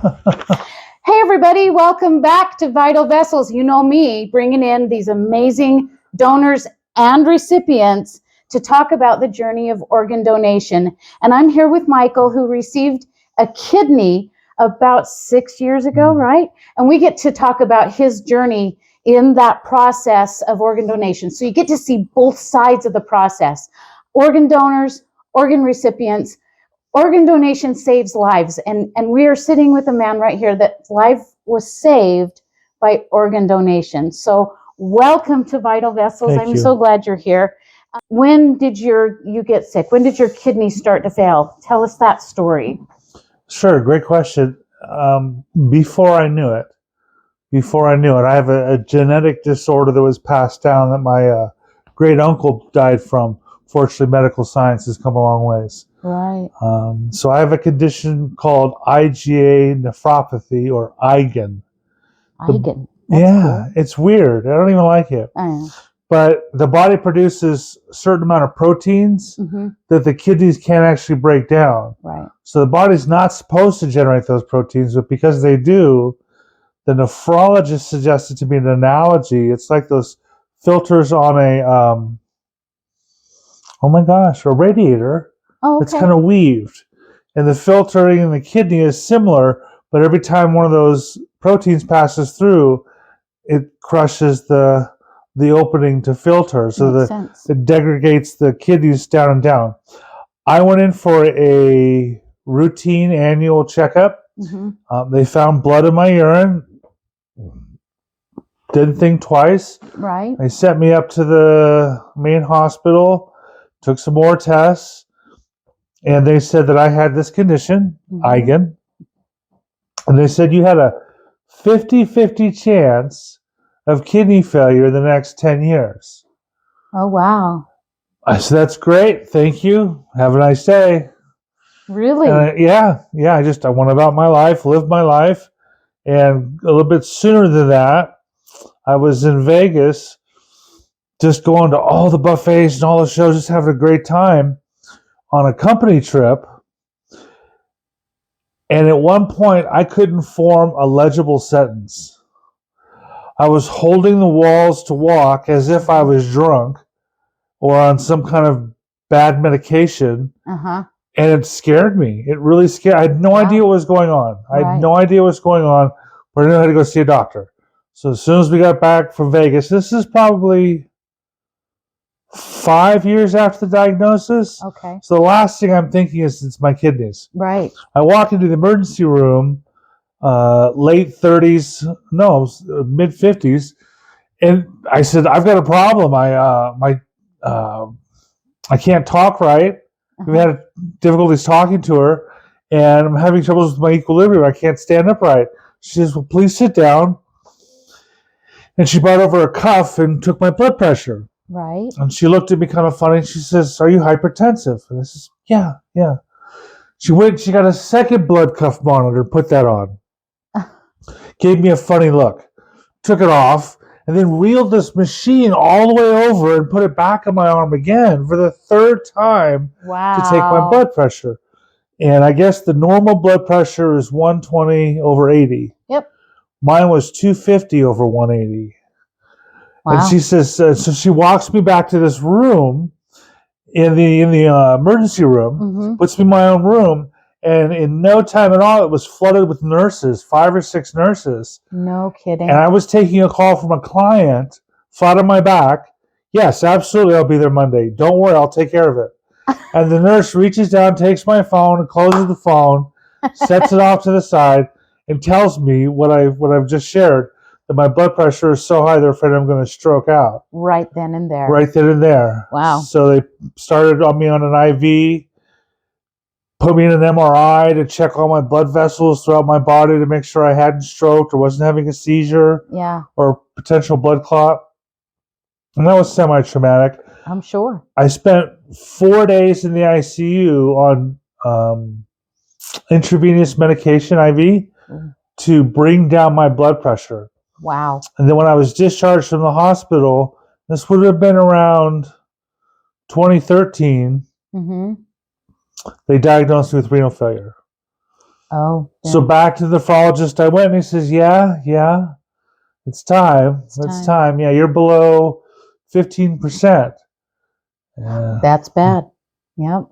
Hey, everybody, welcome back to Vital Vessels. You know me, bringing in these amazing donors and recipients to talk about the journey of organ donation. And I'm here with Michael, who received a kidney about 6 years ago, right? And we get to talk about his journey in that process of organ donation. So you get to see both sides of the process. Organ donors, organ recipients. Organ donation saves lives, and we are sitting with a man right here that life was saved by organ donation. So welcome to Vital Vessels. Thank I'm you. so glad you're here. When did you get sick? When did your kidney start to fail? Tell us that story. Sure, great question. Before I knew it, I have a genetic disorder that was passed down that my great uncle died from. Fortunately, medical science has come a long ways. Right. So I have a condition called IgA nephropathy, or IgAN. IgAN. Cool. It's weird. I don't even like it. But the body produces a certain amount of proteins that the kidneys can't actually break down. Right. So the body's not supposed to generate those proteins, but because they do, the nephrologist suggested to me an analogy. It's like those filters on a, a radiator. Oh, okay. It's kind of weaved. And the filtering in the kidney is similar, but every time one of those proteins passes through, it crushes the opening to filter. So it degrades the kidneys down and down. I went in for a routine annual checkup. They found blood in my urine. Didn't think twice. Right. They sent me up to the main hospital, took some more tests, and they said that I had this condition, IgAN. And they said you had a 50-50 chance of kidney failure in the next 10 years. Oh, wow. I said, that's great. Thank you. Have a nice day. Really? Yeah. I went about my life, lived my life. And a little bit sooner than that, I was in Vegas, just going to all the buffets and all the shows, just having a great time on a company trip. And at one point, I couldn't form a legible sentence. I was holding the walls to walk as if I was drunk or on some kind of bad medication. And it scared me. It really scared. I had no idea what was going on. I had no idea what was going on, but I knew I had to go see a doctor. So as soon as we got back from Vegas, this is probably 5 years after the diagnosis. Okay. So the last thing I'm thinking is it's my kidneys. Right. I walk into the emergency room, late 30s, no, mid 50s, and I said, I've got a problem. I can't talk right. We've had difficulties talking to her, and I'm having troubles with my equilibrium. I can't stand upright. She says, well, please sit down. And she brought over a cuff and took my blood pressure. Right. And she looked at me kind of funny. And she says, are you hypertensive? And I says, yeah. She got a second blood cuff monitor, put that on. Gave me a funny look. Took it off. And then reeled this machine all the way over and put it back on my arm again for the third time to take my blood pressure. And I guess the normal blood pressure is 120 over 80. Yep. Mine was 250 over 180. Wow. And she says, so she walks me back to this room in the emergency room, puts me in my own room, and in no time at all, it was flooded with nurses, 5 or 6 nurses. No kidding. And I was taking a call from a client, flat on my back. Yes, absolutely, I'll be there Monday. Don't worry, I'll take care of it. And the nurse reaches down, takes my phone, and closes the phone, sets it off to the side, and tells me what I've just shared, that my blood pressure is so high they're afraid I'm going to stroke out. Right then and there. Right then and there. Wow. So they started me on an IV, put me in an MRI to check all my blood vessels throughout my body to make sure I hadn't stroked or wasn't having a seizure. Yeah. Or potential blood clot. And that was semi-traumatic. I'm sure. I spent 4 days in the ICU on intravenous medication, IV, to bring down my blood pressure. Wow. And then when I was discharged from the hospital, this would have been around 2013, they diagnosed me with renal failure. Oh. So back to the nephrologist I went, and he says, yeah, it's time. It's time. Yeah, you're below 15%. Yeah. That's bad. Yep.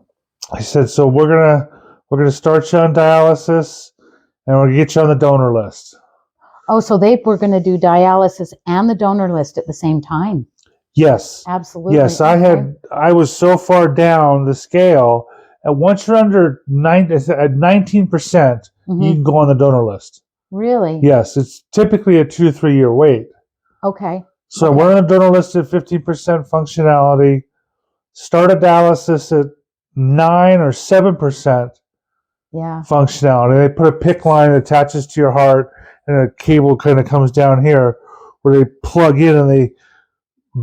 I said, so we're gonna start you on dialysis, and we're gonna get you on the donor list. Oh, so they were going to do dialysis and the donor list at the same time. Yes. Absolutely. Yes, I was so far down the scale, and once you're under 19%, you can go on the donor list. Really? Yes, it's typically a 2 to 3 year wait. Okay. So we're on the donor list at 15% functionality. Started dialysis at 9 or 7% functionality. They put a PICC line that attaches to your heart, and a cable kind of comes down here where they plug in, and they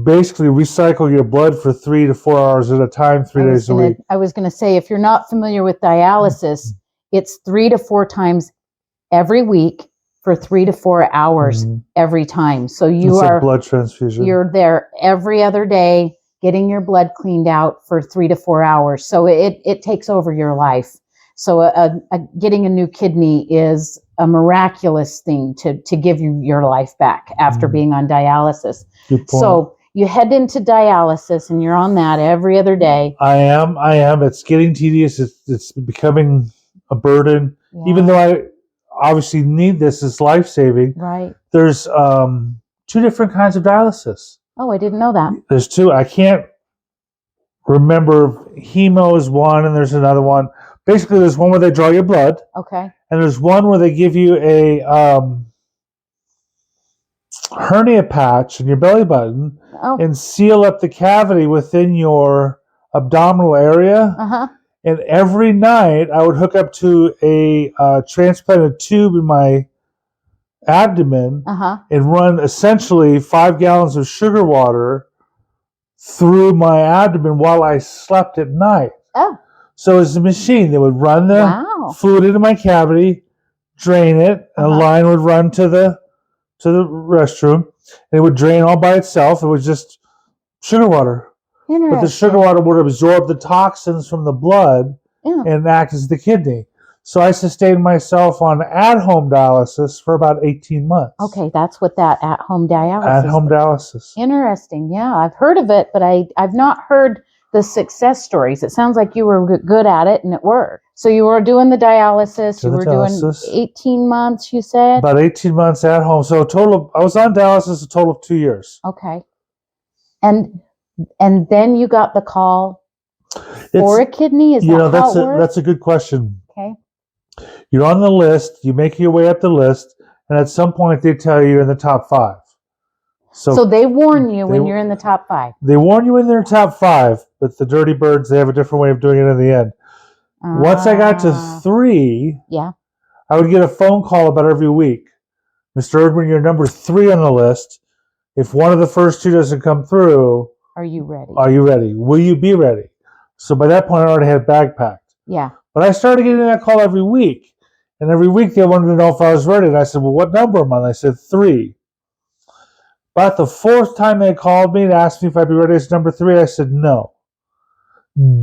basically recycle your blood for 3 to 4 hours at a time, 3 days a week. I was going to say, if you're not familiar with dialysis, it's 3 to 4 times every week for 3 to 4 hours every time. So it's a blood transfusion. You're there every other day getting your blood cleaned out for 3 to 4 hours. So it takes over your life. So getting a new kidney is a miraculous thing to give you your life back after being on dialysis. So you head into dialysis and you're on that every other day. I am. It's getting tedious. It's becoming a burden. Yeah. Even though I obviously need this, it's life-saving. Right. There's 2 different kinds of dialysis. Oh, I didn't know that. There's 2. I can't remember. Hemo is one, and there's another one. Basically, there's one where they draw your blood. Okay. And there's one where they give you a hernia patch in your belly button and seal up the cavity within your abdominal area. And every night I would hook up to a transplanted tube in my abdomen and run essentially 5 gallons of sugar water through my abdomen while I slept at night. Oh. So it's a machine that would run the fluid into my cavity, drain it, and a line would run to the restroom, and it would drain all by itself. It was just sugar water. But the sugar water would absorb the toxins from the blood and act as the kidney. So I sustained myself on at-home dialysis for about 18 months. Okay, that's what that at-home dialysis. At-home dialysis. Interesting. Yeah, I've heard of it, but I've not heard the success stories. It sounds like you were good at it and it worked. So you were doing the dialysis. You were doing 18 months, you said? About 18 months at home. So I was on dialysis a total of 2 years. Okay. And then you got the call for a kidney? Is that how it works? That's a good question. Okay. You're on the list. You make your way up the list. And at some point, they tell you you're in the top 5. So they warn you when you're in the top 5. They warn you when they're top 5, but the dirty birds, they have a different way of doing it in the end. Once I got to 3, I would get a phone call about every week. Mr. Erdman, you're number 3 on the list. If one of the first 2 doesn't come through, are you ready? Are you ready? Will you be ready? So by that point, I already had bag packed. Yeah. But I started getting that call every week. And every week they wanted to know if I was ready. And I said, well, what number am I on? I said, 3. But the 4th time they called me and asked me if I'd be ready as number 3, I said, no.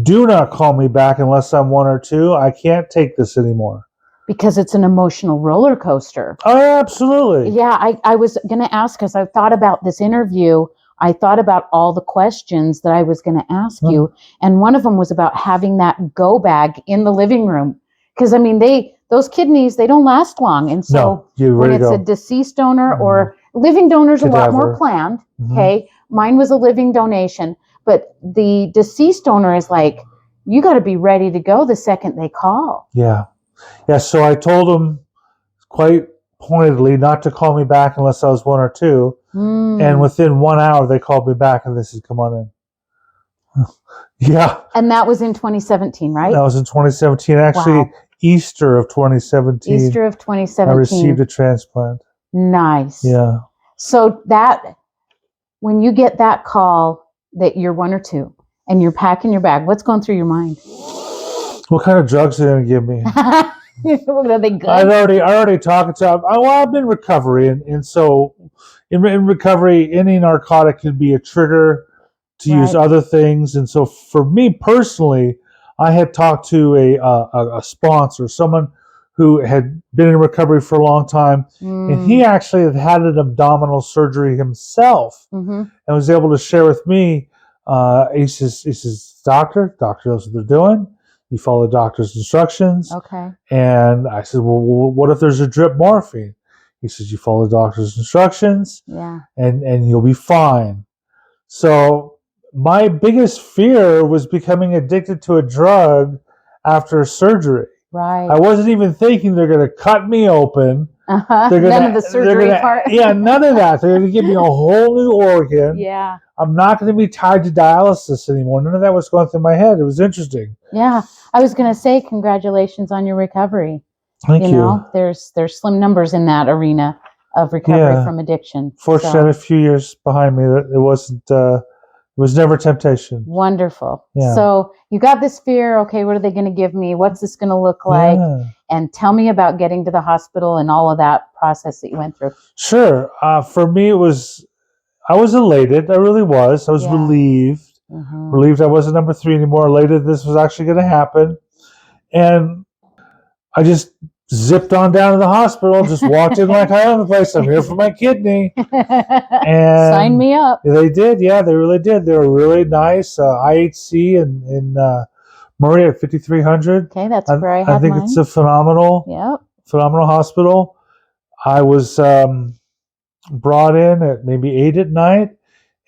Do not call me back unless I'm 1 or 2. I can't take this anymore. Because it's an emotional roller coaster. Oh, absolutely. Yeah, I was going to ask, because I thought about this interview. I thought about all the questions that I was going to ask you. And one of them was about having that go bag in the living room. Because, I mean, those kidneys, they don't last long. And so when it's a deceased donor or living donors, a lot more planned. Okay. Mine was a living donation. But the deceased donor is like, you got to be ready to go the second they call. Yeah. Yeah. So I told them quite pointedly not to call me back unless I was 1 or 2. And within 1 hour, they called me back and they said, come on in. Yeah. And that was in 2017, right? That was in 2017. Actually, Easter of 2017. Easter of 2017. I received a transplant. Nice. Yeah. So when you get that call that you're 1 or 2 and you're packing your bag, what's going through your mind? What kind of drugs are they going to give me? Are they good? I already talked to them. I've been in recovery. And so in recovery, any narcotic can be a trigger to use other things. And so for me personally, I had talked to a sponsor, someone who had been in recovery for a long time, and he actually had an abdominal surgery himself, and was able to share with me. He says, doctor knows what they're doing. You follow the doctor's instructions. Okay. And I said, well, what if there's a drip morphine? He says, you follow the doctor's instructions. Yeah. And you'll be fine. So my biggest fear was becoming addicted to a drug after surgery. Right. I wasn't even thinking they're going to cut me open. None of the surgery part. Yeah, none of that. They're going to give me a whole new organ. Yeah. I'm not going to be tied to dialysis anymore. None of that was going through my head. It was interesting. Yeah. I was going to say congratulations on your recovery. Thank you. You know, there's slim numbers in that arena of recovery from addiction. Fortunately, I had a few years behind me. It wasn't. It was never temptation. Wonderful. Yeah. So you got this fear. Okay, what are they going to give me? What's this going to look like? Yeah. And tell me about getting to the hospital and all of that process that you went through. Sure. For me, I was elated. I really was. I was relieved. Relieved I wasn't number 3 anymore. Elated this was actually going to happen. And I just zipped on down to the hospital, just walked in like I own the place. I'm here for my kidney. And sign me up. They did. Yeah, they really did. They were really nice. IHC in Murray at 5300. Okay, that's where I had I think mine. it's a phenomenal hospital. I was brought in at maybe 8 at night,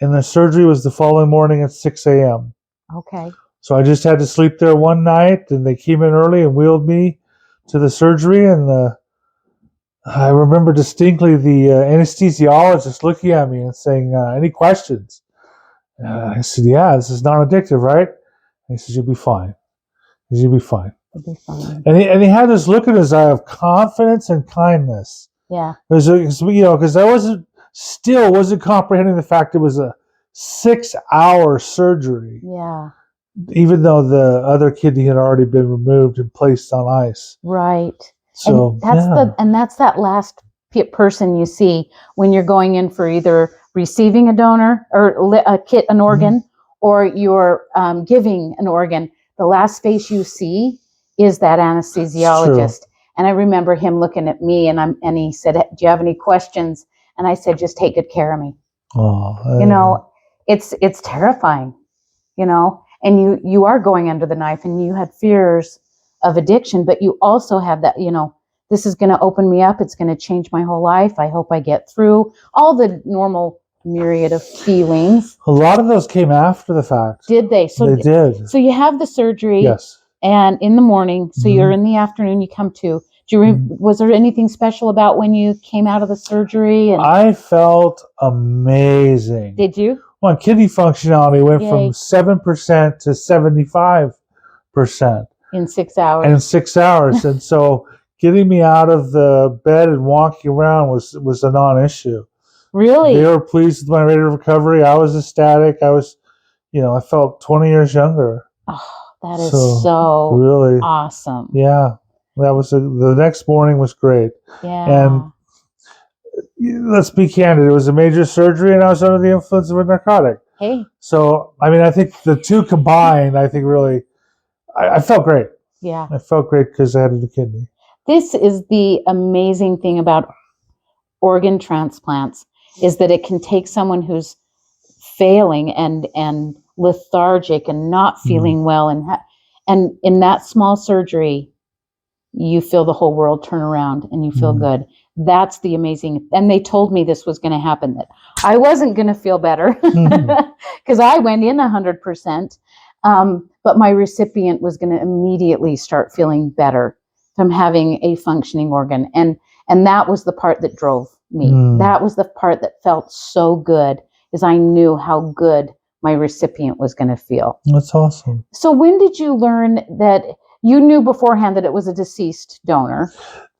and the surgery was the following morning at 6 a.m. Okay. So I just had to sleep there one night, and they came in early and wheeled me to the surgery. And I remember distinctly the anesthesiologist looking at me and saying, any questions? I said, yeah, this is non-addictive, right? And he says, you'll be fine. You'll be fine. You'll be fine. And he had this look in his eye of confidence and kindness. Yeah. Because I wasn't comprehending the fact it was a 6-hour surgery. Yeah. Even though the other kidney had already been removed and placed on ice. Right. So that's that last person you see when you're going in for either receiving a donor or an organ, or you're giving an organ. The last face you see is that anesthesiologist. And I remember him looking at me, and he said, "Do you have any questions?" And I said, "Just take good care of me." Oh, it's terrifying, And you are going under the knife, and you had fears of addiction, but you also have that, this is going to open me up. It's going to change my whole life. I hope I get through all the normal myriad of feelings. A lot of those came after the fact. Did they? So they did. So you have the surgery. Yes. And in the morning, so you're in the afternoon, you come to. Was there anything special about when you came out of the surgery? I felt amazing. Did you? Well, kidney functionality went from 7% to 75% in 6 hours. In 6 hours, and so getting me out of the bed and walking around was a non-issue. Really? They were pleased with my rate of recovery. I was ecstatic. I was, I felt 20 years younger. Oh, that is so really awesome. Yeah, that was the next morning was great. Yeah. And let's be candid, it was a major surgery, and I was under the influence of a narcotic. Hey. So, I think the two combined, really, I felt great. Yeah. I felt great because I had a new kidney. This is the amazing thing about organ transplants, is that it can take someone who's failing and lethargic and not feeling well, and in that small surgery, you feel the whole world turn around and you feel good. That's the amazing. And they told me this was going to happen, that I wasn't going to feel better because I went in 100%. But my recipient was going to immediately start feeling better from having a functioning organ. And that was the part that drove me. That was the part that felt so good, is I knew how good my recipient was going to feel. That's awesome. So when did you learn that you knew beforehand that it was a deceased donor?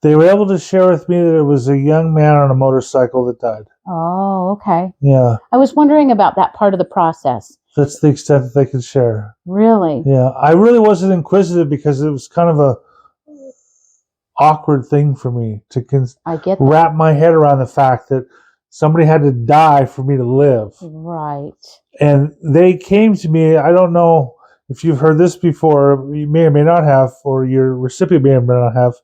They were able to share with me that it was a young man on a motorcycle that died. Oh, okay. Yeah. I was wondering about that part of the process. That's the extent that they could share. Really? Yeah. I really wasn't inquisitive because it was kind of a awkward thing for me to wrap my head around the fact that somebody had to die for me to live. Right. And they came to me, I don't know if you've heard this before, you may or may not have, or your recipient may or may not have.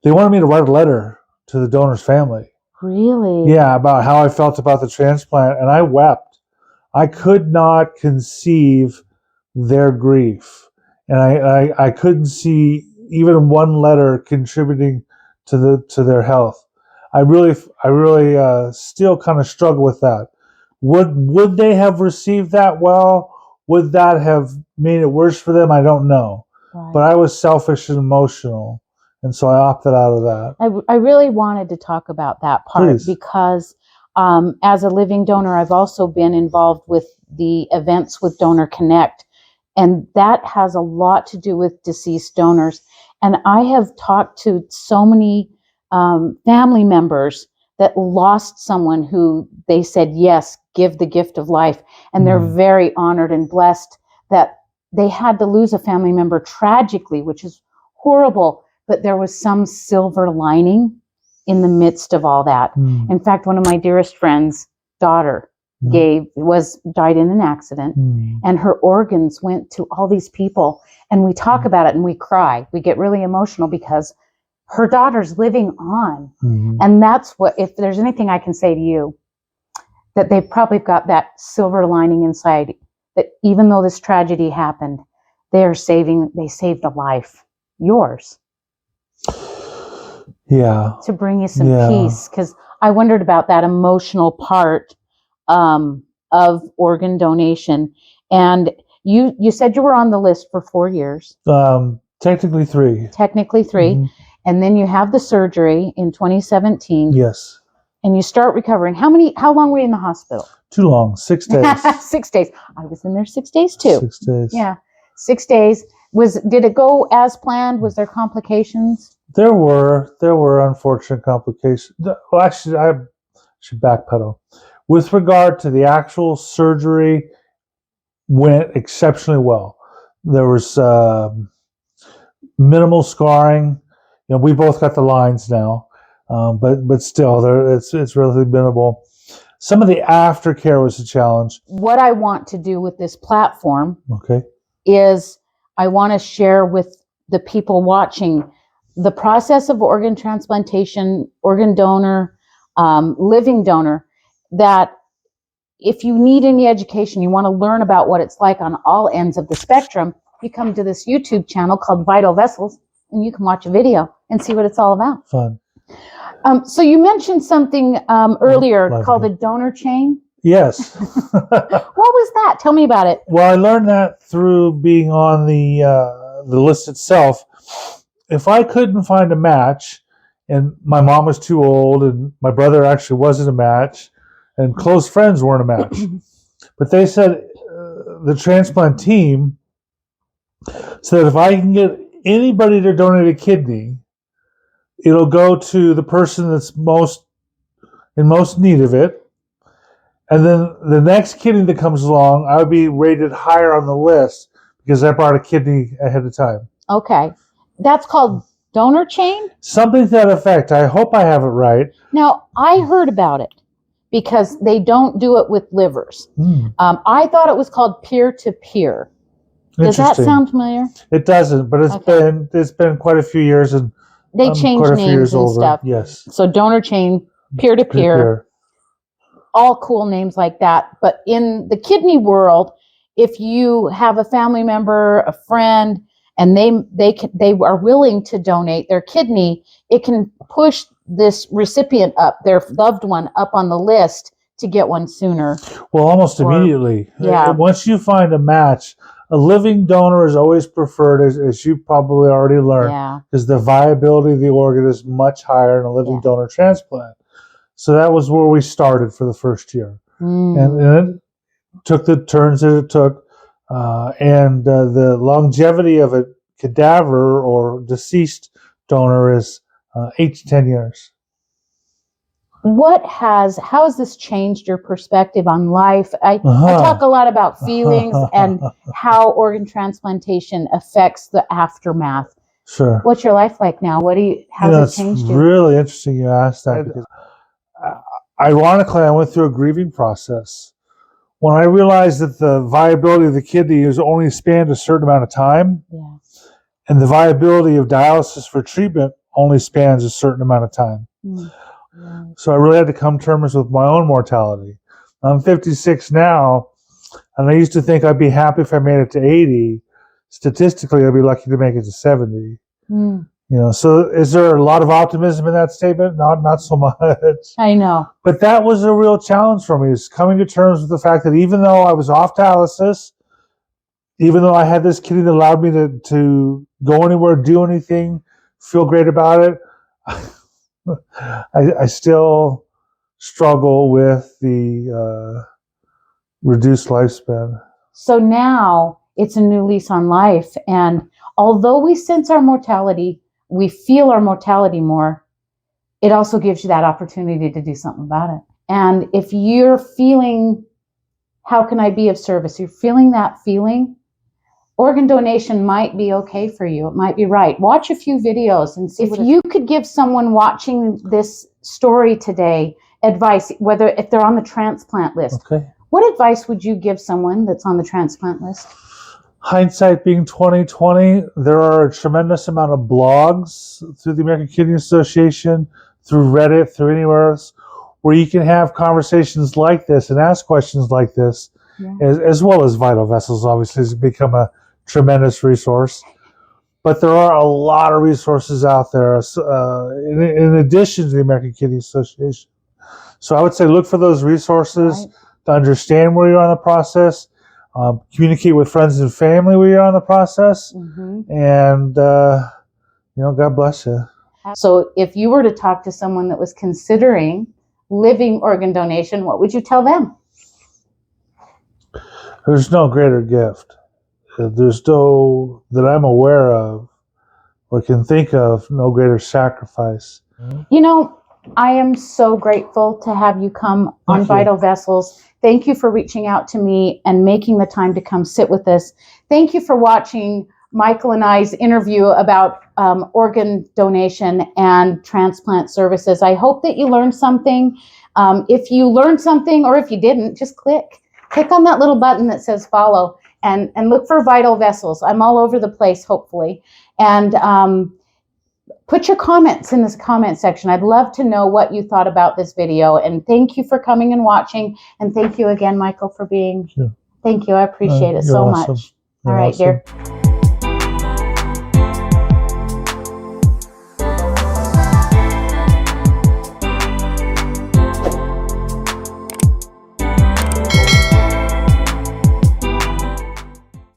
they wanted me to write a letter to the donor's family. Really? Yeah, about how I felt about the transplant, and I wept. I could not conceive their grief, and I couldn't see even one letter contributing to their health. I really still kind of struggle with that. Would they have received that well? Would that have made it worse for them? I don't know. Right. But I was selfish and emotional, and so I opted out of that. I really wanted to talk about that part. Please. Because as a living donor, I've also been involved with the events with Donor Connect, and that has a lot to do with deceased donors. And I have talked to so many family members that lost someone who they said, yes, give the gift of life. And they're very honored and blessed that they had to lose a family member tragically, which is horrible, but there was some silver lining in the midst of all that. In fact, one of my dearest friends' daughter died in an accident, and her organs went to all these people. And we talk about it and we cry. We get really emotional because her daughter's living on. And that's what, if there's anything I can say to you, that they've probably got that silver lining inside, that even though this tragedy happened, they saved a life, yours. Yeah. To bring you some peace. Because I wondered about that emotional part of organ donation. And you said you were on the list for 4 years. Technically 3. Technically 3. And then you have the surgery in 2017. Yes. And you start recovering. How long were you in the hospital? Too long. 6 days. 6 days. I was in there 6 days too. 6 days. Yeah. 6 days. Did it go as planned? Was there complications? There were unfortunate complications. Well, actually, I should backpedal. With regard to the actual surgery, went exceptionally well. There was minimal scarring. You know, we both got the lines now, but still, it's relatively minimal. Some of the aftercare was a challenge. What I want to do with this platform, okay, is I want to share with the people watching the process of organ transplantation, organ donor, living donor, that if you need any education, you want to learn about what it's like on all ends of the spectrum, you come to this YouTube channel called Vital Vessels, and you can watch a video and see what it's all about. Fun. So you mentioned something earlier called a donor chain. Yes. What was that? Tell me about it. Well, I learned that through being on the list itself. If I couldn't find a match, and my mom was too old, and my brother actually wasn't a match, and close friends weren't a match, but they said the transplant team said if I can get anybody to donate a kidney, it'll go to the person that's in most need of it. And then the next kidney that comes along, I would be rated higher on the list because I brought a kidney ahead of time. Okay. That's called donor chain? Something to that effect. I hope I have it right. Now, I heard about it because they don't do it with livers. I thought it was called peer-to-peer. Does that sound familiar? It doesn't, but it's been quite a few years, and they changed names and stuff. Yes. So donor chain, peer-to-peer, all cool names like that. But in the kidney world, if you have a family member, a friend, and they are willing to donate their kidney, it can push this recipient up, their loved one, up on the list to get one sooner. Well, almost immediately. Yeah. Once you find a match, a living donor is always preferred, as you probably already learned, because the viability of the organ is much higher in a living donor transplant. So that was where we started for the first year. And it took the turns that it took. And the longevity of a cadaver or deceased donor is 8 to 10 years. How has this changed your perspective on life? I talk a lot about feelings and how organ transplantation affects the aftermath. Sure. What's your life like now? How's it changed you? It's really interesting you asked that, because ironically, I went through a grieving process. When I realized that the viability of the kidney is only spanned a certain amount of time, and the viability of dialysis for treatment only spans a certain amount of time. Right. So I really had to come to terms with my own mortality. I'm 56 now, and I used to think I'd be happy if I made it to 80. Statistically, I'd be lucky to make it to 70. So is there a lot of optimism in that statement? Not so much. I know. But that was a real challenge for me, is coming to terms with the fact that even though I was off dialysis, even though I had this kidney that allowed me to go anywhere, do anything, feel great about it, I still struggle with the reduced lifespan. So now it's a new lease on life. And although we sense our mortality, we feel our mortality more, it also gives you that opportunity to do something about it. And if you're feeling, how can I be of service? You're feeling that feeling, organ donation might be okay for you. It might be right. Watch a few videos and see. If you could give someone watching this story today advice, whether if they're on the transplant list, Okay. what advice would you give someone that's on the transplant list? Hindsight being 2020, there are a tremendous amount of blogs through the American Kidney Association, through Reddit, through anywhere else, where you can have conversations like this and ask questions like this, as well as Vital Vessels, obviously, has become a tremendous resource. But there are a lot of resources out there in addition to the American Kidney Association. So I would say look for those resources to understand where you're on the process, communicate with friends and family where you're on the process, and God bless you. So if you were to talk to someone that was considering living organ donation, what would you tell them? There's no greater gift. There's no, that I'm aware of or can think of, no greater sacrifice. I am so grateful to have you come on Vital Vessels. Thank you for reaching out to me and making the time to come sit with us. Thank you for watching Michael and I's interview about organ donation and transplant services. I hope that you learned something. If you learned something, or if you didn't, just click on that little button that says follow and look for Vital Vessels. I'm all over the place, hopefully. And put your comments in this comment section. I'd love to know what you thought about this video. And thank you for coming and watching. And thank you again, Michael, for being. Thank you. I appreciate it so much. All right, dear.